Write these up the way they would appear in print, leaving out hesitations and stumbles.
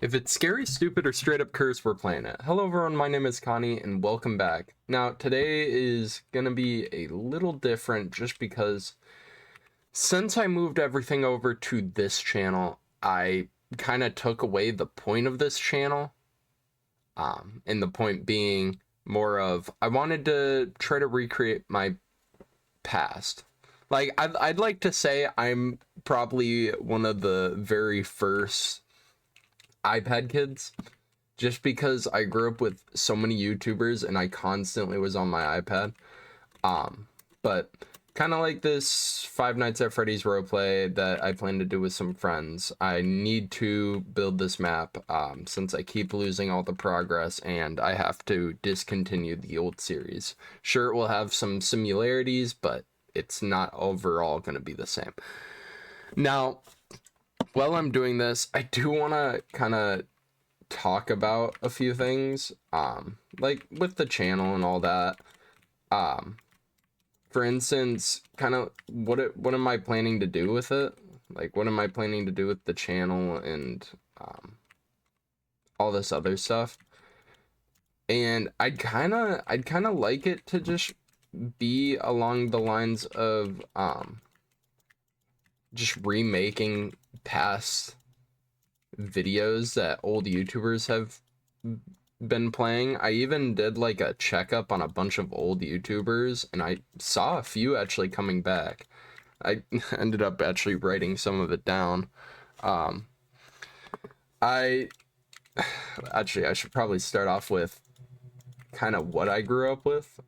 If it's scary, stupid, or straight up curse, we're playing it. Hello everyone, my name is Connie, and welcome back. Now, today is gonna be a little different just because since I moved everything over to this channel, I kind of took away the point of this channel. And the point being more of, I wanted to try to recreate my past. Like, I'd like to say I'm probably one of the very first iPad kids, just because I grew up with so many YouTubers and I constantly was on my iPad. But kind of like this Five Nights at Freddy's roleplay that I plan to do with some friends, I need to build this map since I keep losing all the progress and I have to discontinue the old series. Sure, it will have some similarities, but it's not overall going to be the same. Now, while I'm doing this, I do want to kind of talk about a few things, like with the channel and all that. For instance, kind of what am I planning to do with it? Like, what am I planning to do with the channel and all this other stuff? And I'd kind of like it to just be along the lines of just remaking past videos that old YouTubers have been playing. I even did like a checkup on a bunch of old YouTubers and I saw a few actually coming back. I ended up actually writing some of it down. I should probably start off with kind of what I grew up with.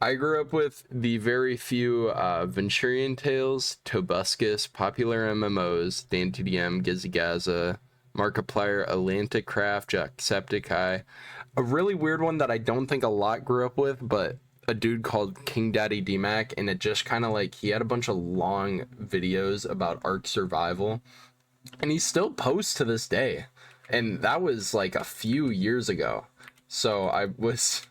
I grew up with the very few Venturian Tales, Tobuscus, Popularmmos, DanTDM, Gizzygaza, Markiplier, Atlanticraft, Jacksepticeye. A really weird one that I don't think a lot grew up with, but a dude called KingDaddyDMac, and it just kind of like, he had a bunch of long videos about Ark survival, and he still posts to this day. And that was like a few years ago. So I was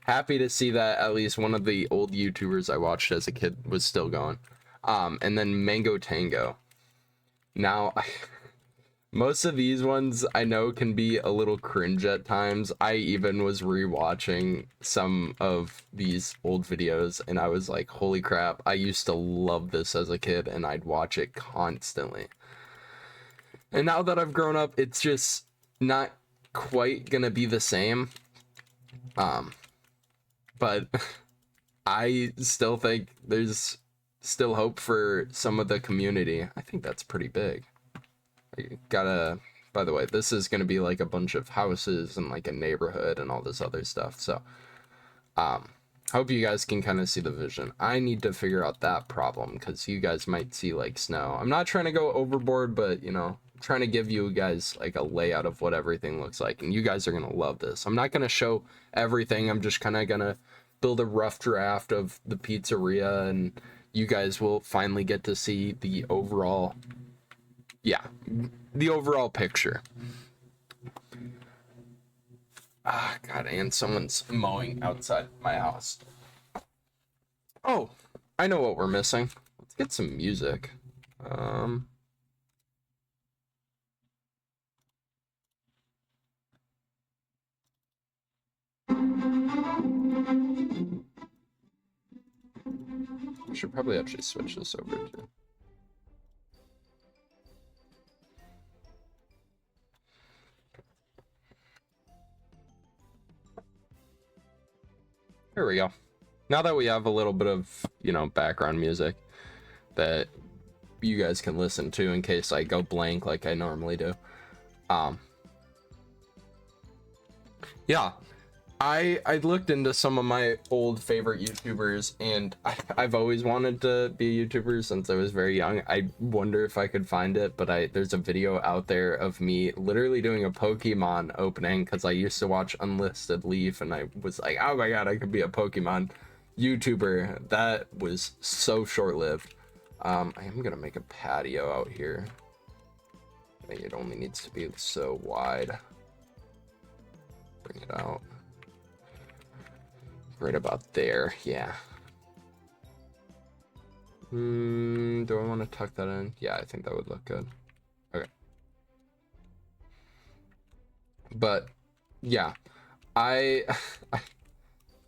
happy to see that at least one of the old YouTubers I watched as a kid was still going. And then Mango Tango. Now, most of these ones I know can be a little cringe at times. I even was rewatching some of these old videos and I was like, holy crap, I used to love this as a kid and I'd watch it constantly. And now that I've grown up, it's just not quite gonna be the same. But I still think there's still hope for some of the community. I think that's pretty big. I gotta, by the way, this is gonna be like a bunch of houses and like a neighborhood and all this other stuff. So, hope you guys can kind of see the vision. I need to figure out that problem because you guys might see like snow. I'm not trying to go overboard, but you know, trying to give you guys like a layout of what everything looks like, and you guys are gonna love this. I'm not gonna show everything. I'm just kind of gonna build a rough draft of the pizzeria, and you guys will finally get to see the overall, the overall picture. Ah, God, and someone's mowing outside my house. Oh, I know what we're missing. Let's get some music. I should probably actually switch this over to. Here we go. Now that we have a little bit of, you know, background music that you guys can listen to in case I go blank like I normally do. Yeah, I looked into some of my old favorite YouTubers, and I've always wanted to be a YouTuber since I was very young. I wonder if I could find it, but there's a video out there of me literally doing a Pokemon opening because I used to watch Unlisted Leaf, and I was like, oh my god, I could be a Pokemon YouTuber. That was so short-lived. I am gonna make a patio out here. I think it only needs to be so wide. Bring it out. Right about there, yeah. Do I want to tuck that in? Yeah, I think that would look good. Okay. But yeah, I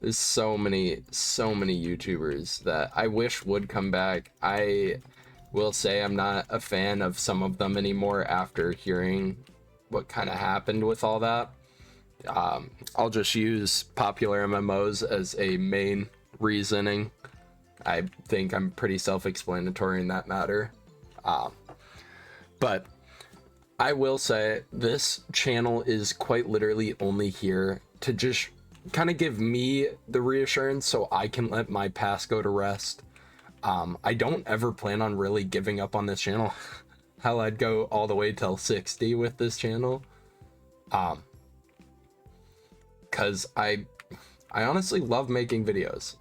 there's so many YouTubers that I wish would come back. I will say I'm not a fan of some of them anymore after hearing what kind of happened with all that. I'll just use Popularmmos as a main reasoning. I think I'm pretty self-explanatory in that matter. But I will say this channel is quite literally only here to just kind of give me the reassurance so I can let my past go to rest. I don't ever plan on really giving up on this channel. Hell, I'd go all the way till 60 with this channel. Cause I honestly love making videos.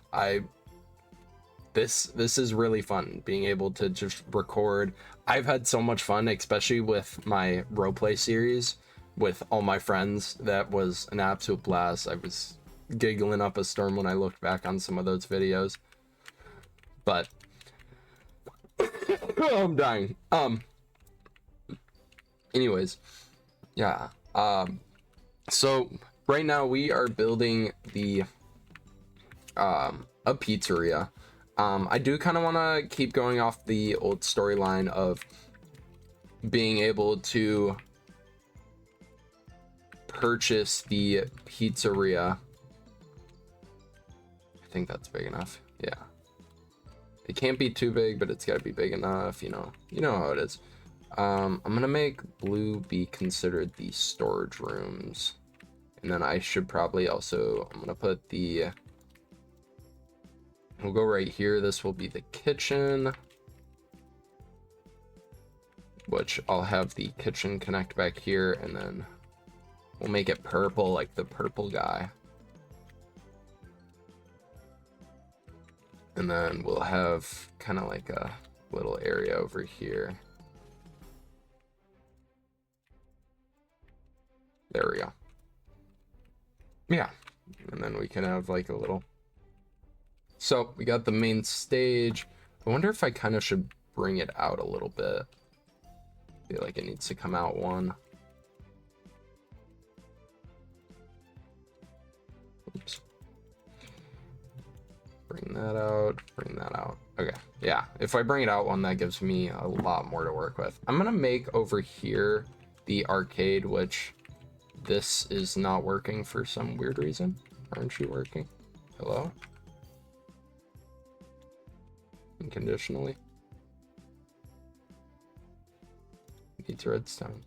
This is really fun, being able to just record. I've had so much fun, especially with my Roplay series with all my friends. That was an absolute blast. I was giggling up a storm when I looked back on some of those videos. But oh, I'm dying. Anyways, yeah. So right now we are building the a pizzeria. I do kind of want to keep going off the old storyline of being able to purchase the pizzeria. I think that's big enough. Yeah. It can't be too big, but it's got to be big enough, you know how it is. I'm gonna make blue be considered the storage rooms, and then I should probably also, I'm gonna put the, we'll go right here. This will be the kitchen, which I'll have the kitchen connect back here, and then we'll make it purple like the purple guy. And then we'll have kind of like a little area over here. There we go. Yeah. And then we can have like a little. So we got the main stage. I wonder if I kind of should bring it out a little bit. I feel like it needs to come out one. Oops. Bring that out, bring that out. Okay, yeah, if I bring it out one, that gives me a lot more to work with. I'm gonna make over here the arcade, which this is not working for some weird reason. Aren't you working? Hello? Unconditionally. Needs redstone.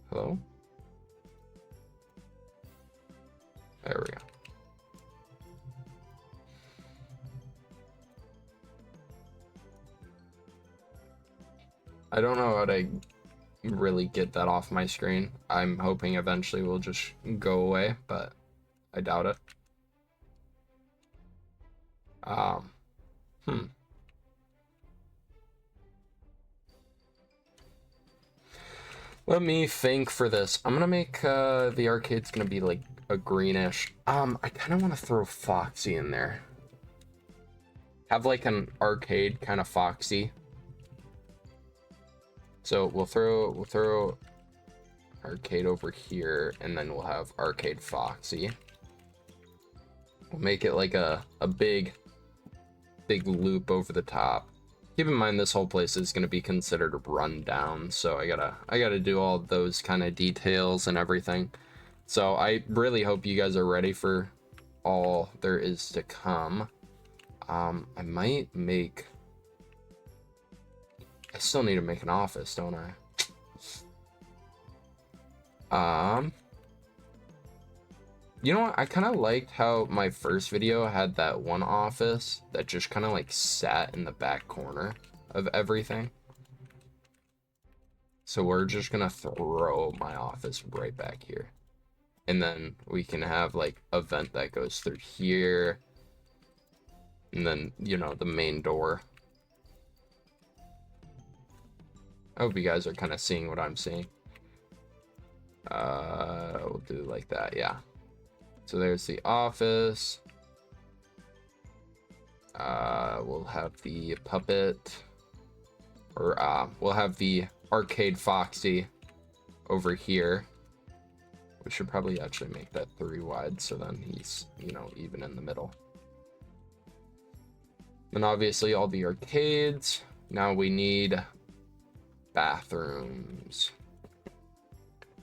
Hello? There we go. I don't know how to really get that off my screen. I'm hoping eventually we'll just go away, but I doubt it. Let me think for this. I'm gonna make the arcade's gonna be like a greenish. I kind of want to throw Foxy in there. Have like an arcade kind of Foxy. So we'll throw arcade over here, and then we'll have arcade Foxy. We'll make it like a big loop over the top. Keep in mind this whole place is going to be considered run down, so I gotta do all those kind of details and everything. So I really hope you guys are ready for all there is to come. I might make, I still need to make an office, don't I? You know what? I kind of liked how my first video had that one office that just kind of like sat in the back corner of everything. So we're just gonna throw my office right back here. And then we can have like a vent that goes through here. And then, you know, the main door. I hope you guys are kind of seeing what I'm seeing. We'll do like that, yeah. So there's the office. We'll have the puppet or we'll have the arcade Foxy over here. We should probably actually make that 3 wide, so then he's, you know, even in the middle. Then obviously all the arcades. Now we need bathrooms.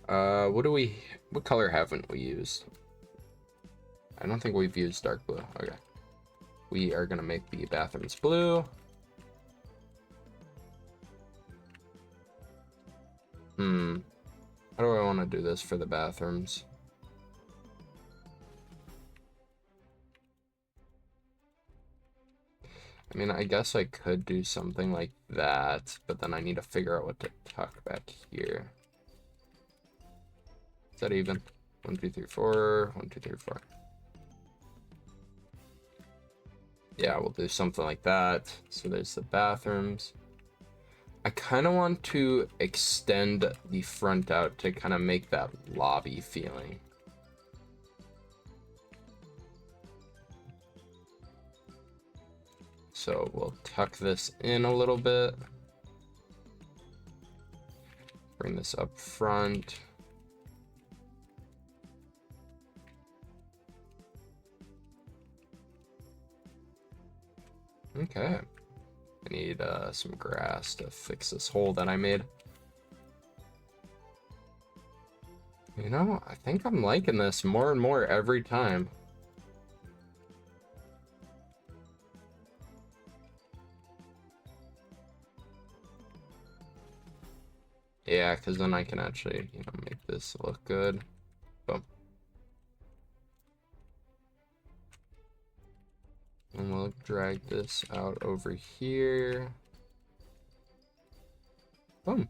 What color haven't we used? I don't think we've used dark blue. Okay. We are gonna make the bathrooms blue. How do I want to do this for the bathrooms? I mean, I guess I could do something like that, but then I need to figure out what to tuck back here. Is that even? 1, 2, 3, 4. 1, 2, 3, 4. Yeah, we'll do something like that. So there's the bathrooms. I kind of want to extend the front out to kind of make that lobby feeling. So we'll tuck this in a little bit. Bring this up front. Okay. I need some grass to fix this hole that I made. You know, I think I'm liking this more and more every time. Yeah, because then I can actually, you know, make this look good. Boom. And we'll drag this out over here. Boom.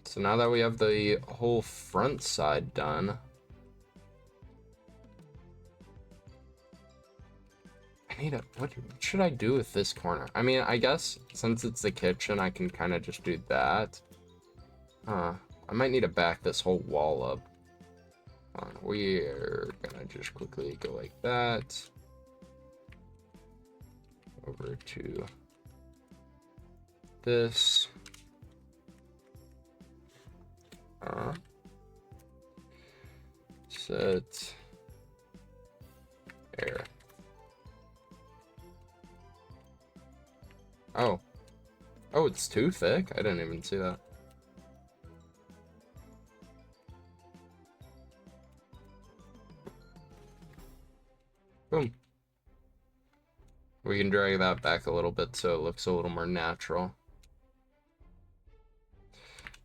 So now that we have the whole front side done, I need a, what should I do with this corner? I mean, I guess since it's the kitchen, I can kind of just do that. I might need to back this whole wall up. We're gonna just quickly go like that. Over to this. Set air. Oh. Oh, it's too thick? I didn't even see that. Boom. We can drag that back a little bit so it looks a little more natural.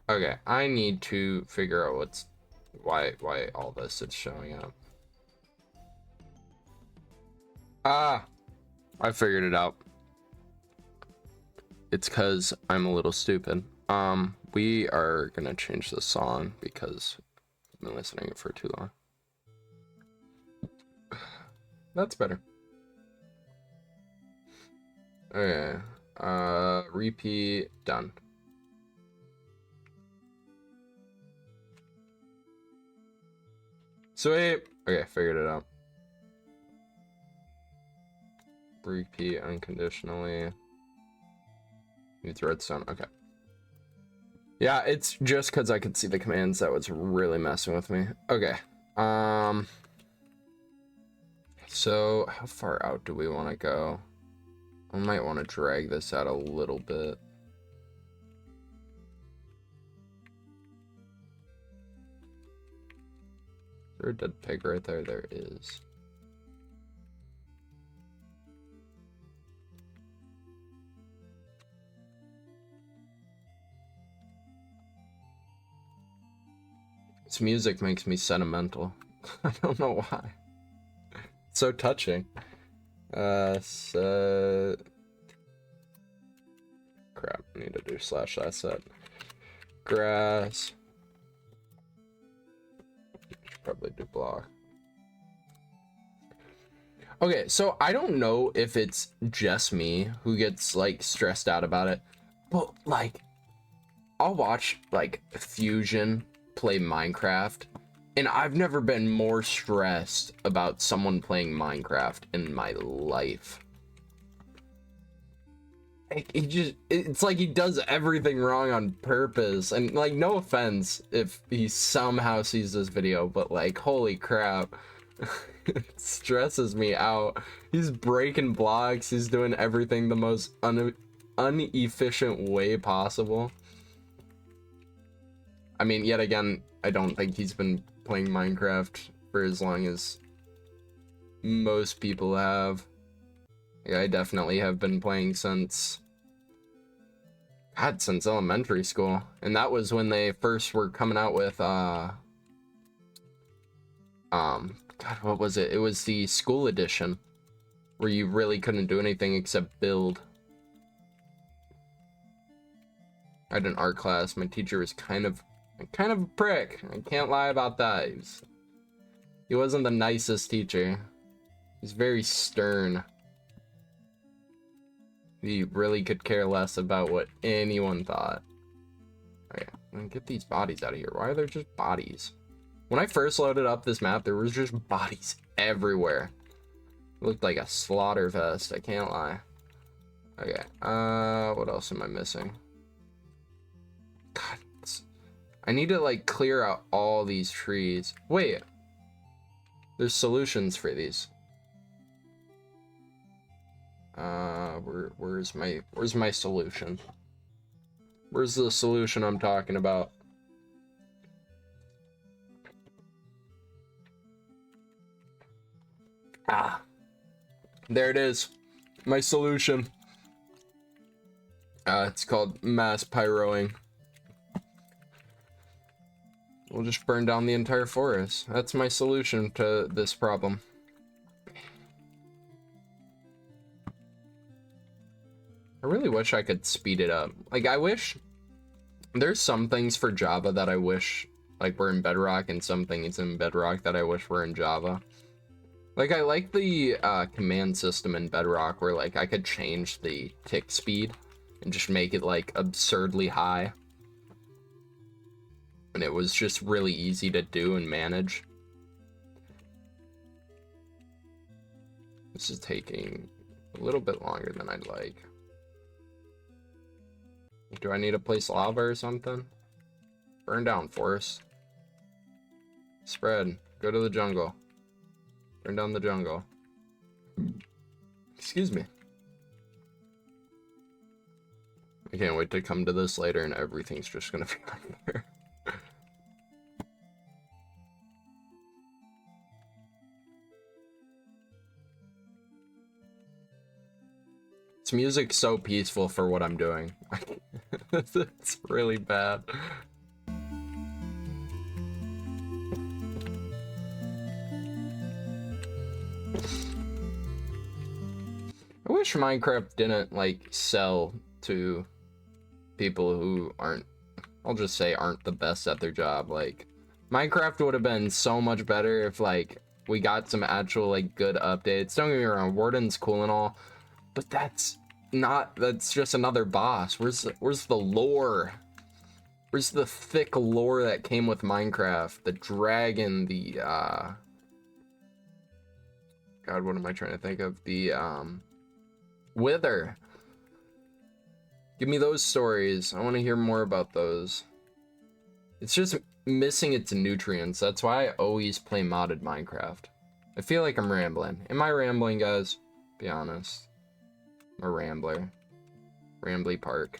Okay, I need to figure out why all this is showing up. Ah, I figured it out. It's because I'm a little stupid. We are gonna change the song because I've been listening to it for too long. That's better. Okay. Repeat, done. Sweet. Okay, figured it out. Repeat unconditionally. Use redstone. Okay. Yeah, it's just because I could see the commands that was really messing with me. Okay. So how far out do we want to go? I might want to drag this out a little bit. Is there a dead pig right there? There is. This music makes me sentimental. I don't know why. It's so touching. Set. Crap, I need to do slash asset. Grass. Should probably do block. Okay, so I don't know if it's just me who gets like stressed out about it, but like I'll watch like Fusion play Minecraft and I've never been more stressed about someone playing Minecraft in my life. he just, it's like he does everything wrong on purpose. And like, no offense if he somehow sees this video, but like, holy crap. It stresses me out. He's breaking blocks. He's doing everything the most inefficient way possible. I mean, yet again, I don't think he's been playing Minecraft for as long as most people have. Yeah, I definitely have been playing since elementary school. And that was when they first were coming out with, God, what was it? It was the school edition, where you really couldn't do anything except build. I had an art class. My teacher was kind of a prick. I can't lie about that. He wasn't the nicest teacher. He's very stern. He really could care less about what anyone thought. Alright, I'm gonna get these bodies out of here. Why are there just bodies? When I first loaded up this map, there was just bodies everywhere. It looked like a slaughter fest, I can't lie. Okay, what else am I missing? God, I need to like clear out all these trees. Wait, there's solutions for these. Where's my solution? Where's the solution I'm talking about? Ah, there it is. My solution. It's called mass pyroing. We'll just burn down the entire forest. That's my solution to this problem. I really wish I could speed it up. Like, I wish there's some things for Java that I wish like were in Bedrock, and some things in Bedrock that I wish were in Java. Like, I like the command system in Bedrock where like I could change the tick speed and just make it like absurdly high. And it was just really easy to do and manage. This is taking a little bit longer than I'd like. Do I need to place lava or something? Burn down, forest. Spread. Go to the jungle. Burn down the jungle. Excuse me. I can't wait to come to this later and everything's just gonna be on there. This music's so peaceful for what I'm doing. It's really bad. I wish Minecraft didn't like sell to people who aren't, I'll just say, aren't the best at their job. Like, Minecraft would have been so much better if like we got some actual like good updates. Don't get me wrong, Warden's cool and all, but that's just another boss. Where's the lore? Where's the thick lore that came with Minecraft? The dragon, the God, what am I trying to think of? The Wither. Give me those stories. I want to hear more about those. It's just missing its nutrients. That's why I always play modded Minecraft. I feel like I'm rambling. Am I rambling, guys? Be honest. I'm a rambler. Rambly Park.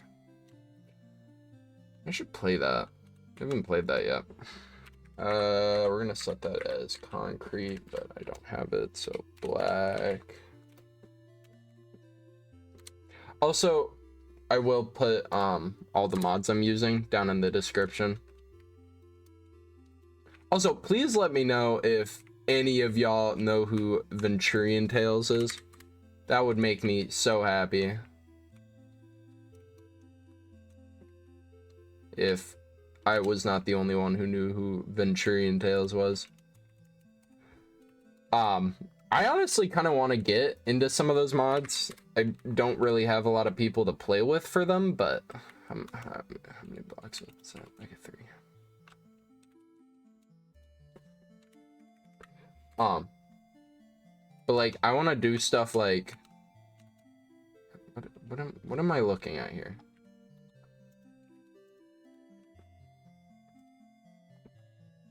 I should play that. I haven't played that yet. We're gonna set that as concrete, but I don't have it, so black. Also, I will put all the mods I'm using down in the description. Also, please let me know if any of y'all know who Venturian Tales is. That would make me so happy. If I was not the only one who knew who Venturian Tales was. I honestly kind of want to get into some of those mods. I don't really have a lot of people to play with for them, but how many blocks is that? Like a 3. But like, I want to do stuff like, what am I looking at here?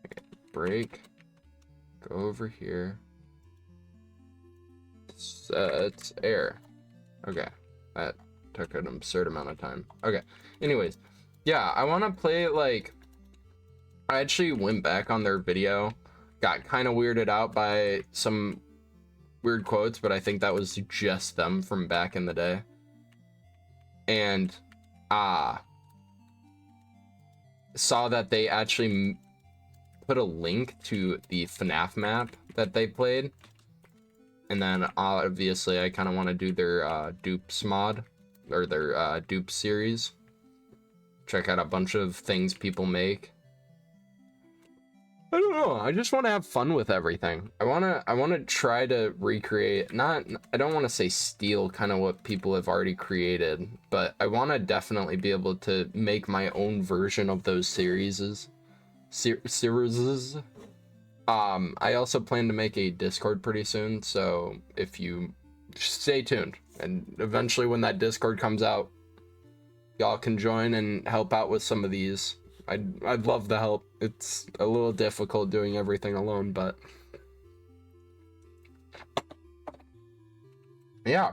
Okay, break. Go over here. Set air. Okay, that took an absurd amount of time. Okay, anyways, yeah, I want to play like. I actually went back on their video, got kind of weirded out by some weird quotes, but I think that was just them from back in the day. And saw that they actually put a link to the FNaF map that they played. And then obviously I kind of want to do their dupes mod, or their dupe series. Check out a bunch of things people make. I don't know, I just want to have fun with everything. I want to try to recreate, I don't want to say steal kind of what people have already created, but I want to definitely be able to make my own version of those series. I also plan to make a Discord pretty soon, so if you stay tuned, and eventually when that Discord comes out, y'all can join and help out with some of these. I'd love the help. It's a little difficult doing everything alone, but yeah.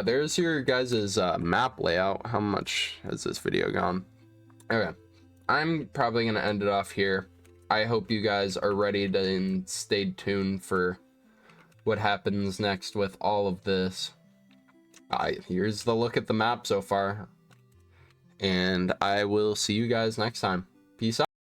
There's your guys' map layout. How much has this video gone? Okay, I'm probably gonna end it off here. I hope you guys are ready to and stay tuned for what happens next with all of this. Here's the look at the map so far. And I will see you guys next time. Peace out.